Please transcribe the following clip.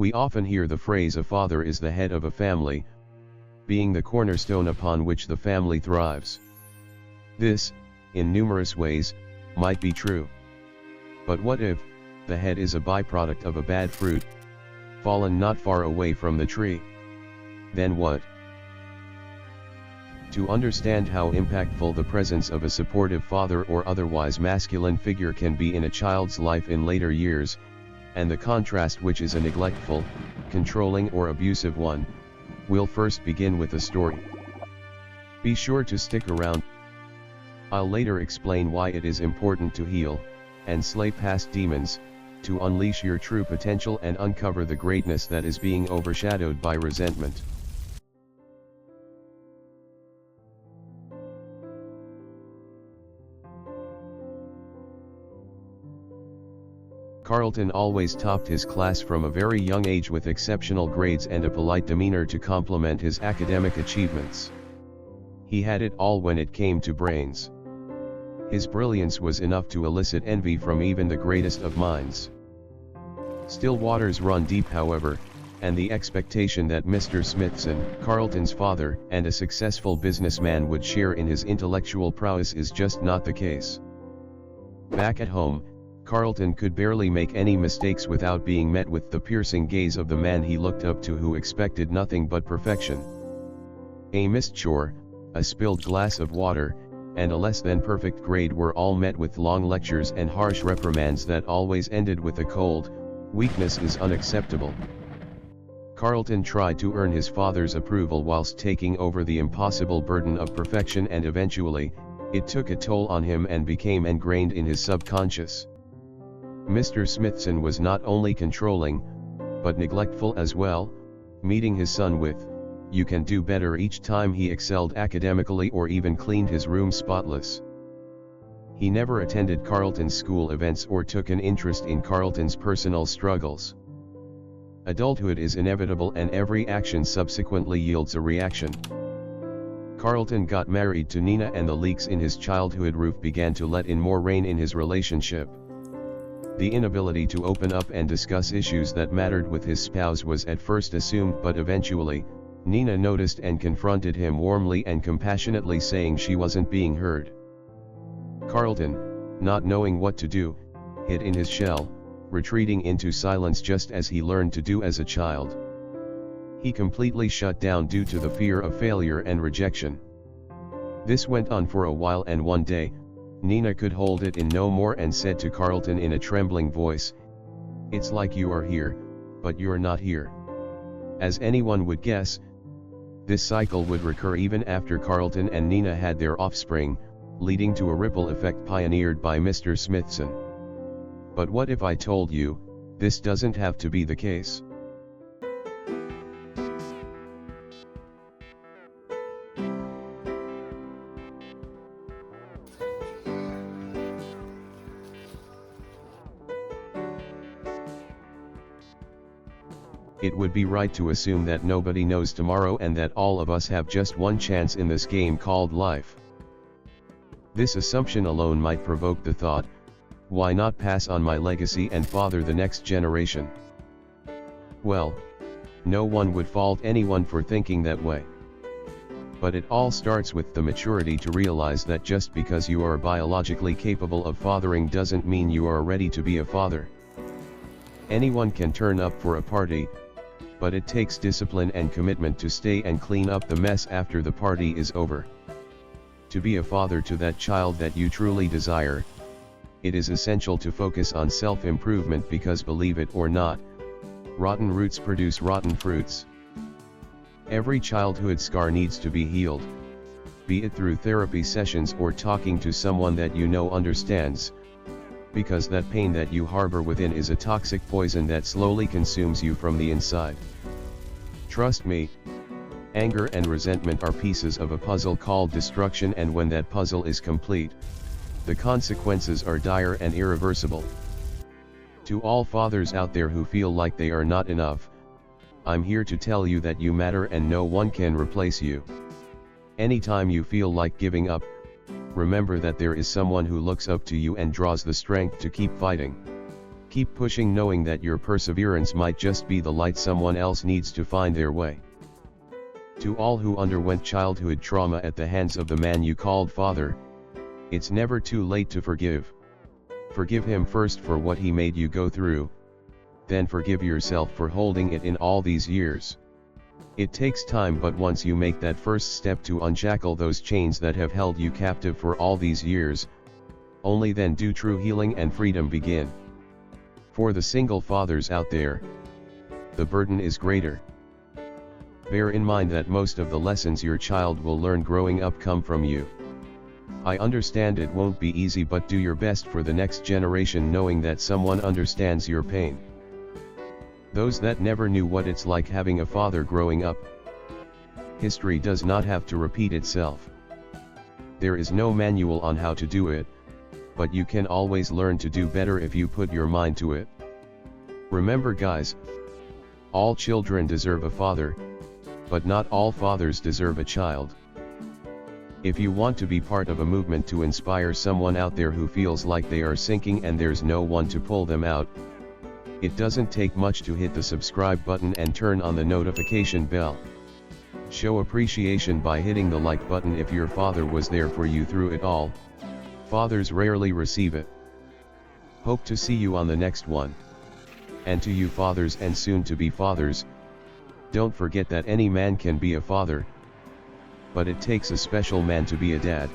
We often hear the phrase a father is the head of a family, being the cornerstone upon which the family thrives. This, in numerous ways, might be true. But what if the head is a byproduct of a bad fruit, fallen not far away from the tree? Then what? To understand how impactful the presence of a supportive father or otherwise masculine figure can be in a child's life in later years, and the contrast which is a neglectful, controlling or abusive one, we'll first begin with a story. Be sure to stick around. I'll later explain why it is important to heal, and slay past demons, to unleash your true potential and uncover the greatness that is being overshadowed by resentment. Carlton always topped his class from a very young age with exceptional grades and a polite demeanor to complement his academic achievements. He had it all when it came to brains. His brilliance was enough to elicit envy from even the greatest of minds. Still waters run deep, however, and the expectation that Mr. Smithson, Carlton's father and a successful businessman, would share in his intellectual prowess is just not the case. Back at home, Carlton could barely make any mistakes without being met with the piercing gaze of the man he looked up to, who expected nothing but perfection. A missed chore, a spilled glass of water, and a less than perfect grade were all met with long lectures and harsh reprimands that always ended with a cold, "Weakness is unacceptable." Carlton tried to earn his father's approval whilst taking over the impossible burden of perfection, and eventually, it took a toll on him and became ingrained in his subconscious. Mr. Smithson was not only controlling, but neglectful as well, meeting his son with, "You can do better" each time he excelled academically or even cleaned his room spotless. He never attended Carlton's school events or took an interest in Carlton's personal struggles. Adulthood is inevitable, and every action subsequently yields a reaction. Carlton got married to Nina, and the leaks in his childhood roof began to let in more rain in his relationship. The inability to open up and discuss issues that mattered with his spouse was at first assumed, but eventually, Nina noticed and confronted him warmly and compassionately, saying she wasn't being heard. Carlton, not knowing what to do, hid in his shell, retreating into silence just as he learned to do as a child. He completely shut down due to the fear of failure and rejection. This went on for a while, and one day, Nina could hold it in no more and said to Carlton in a trembling voice, "It's like you are here, but you're not here." As anyone would guess, this cycle would recur even after Carlton and Nina had their offspring, leading to a ripple effect pioneered by Mr. Smithson. But what if I told you, this doesn't have to be the case? It would be right to assume that nobody knows tomorrow and that all of us have just one chance in this game called life. This assumption alone might provoke the thought, why not pass on my legacy and father the next generation? Well, no one would fault anyone for thinking that way. But it all starts with the maturity to realize that just because you are biologically capable of fathering doesn't mean you are ready to be a father. Anyone can turn up for a party, but it takes discipline and commitment to stay and clean up the mess after the party is over. To be a father to that child that you truly desire, it is essential to focus on self-improvement, because believe it or not, rotten roots produce rotten fruits. Every childhood scar needs to be healed, be it through therapy sessions or talking to someone that you know understands, because that pain that you harbor within is a toxic poison that slowly consumes you from the inside. Trust me, anger and resentment are pieces of a puzzle called destruction, and when that puzzle is complete, the consequences are dire and irreversible. To all fathers out there who feel like they are not enough, I'm here to tell you that you matter and no one can replace you. Anytime you feel like giving up, remember that there is someone who looks up to you and draws the strength to keep fighting. Keep pushing, knowing that your perseverance might just be the light someone else needs to find their way. To all who underwent childhood trauma at the hands of the man you called father, it's never too late to forgive. Forgive him first for what he made you go through, then forgive yourself for holding it in all these years. It takes time, but once you make that first step to unshackle those chains that have held you captive for all these years, only then do true healing and freedom begin. For the single fathers out there, the burden is greater. Bear in mind that most of the lessons your child will learn growing up come from you. I understand it won't be easy, but do your best for the next generation, knowing that someone understands your pain. Those that never knew what it's like having a father growing up. History does not have to repeat itself. There is no manual on how to do it, but you can always learn to do better if you put your mind to it. Remember guys, all children deserve a father, but not all fathers deserve a child. If you want to be part of a movement to inspire someone out there who feels like they are sinking and there's no one to pull them out, it doesn't take much to hit the subscribe button and turn on the notification bell. Show appreciation by hitting the like button if your father was there for you through it all. Fathers rarely receive it. Hope to see you on the next one. And to you fathers and soon to be fathers, don't forget that any man can be a father, but it takes a special man to be a dad.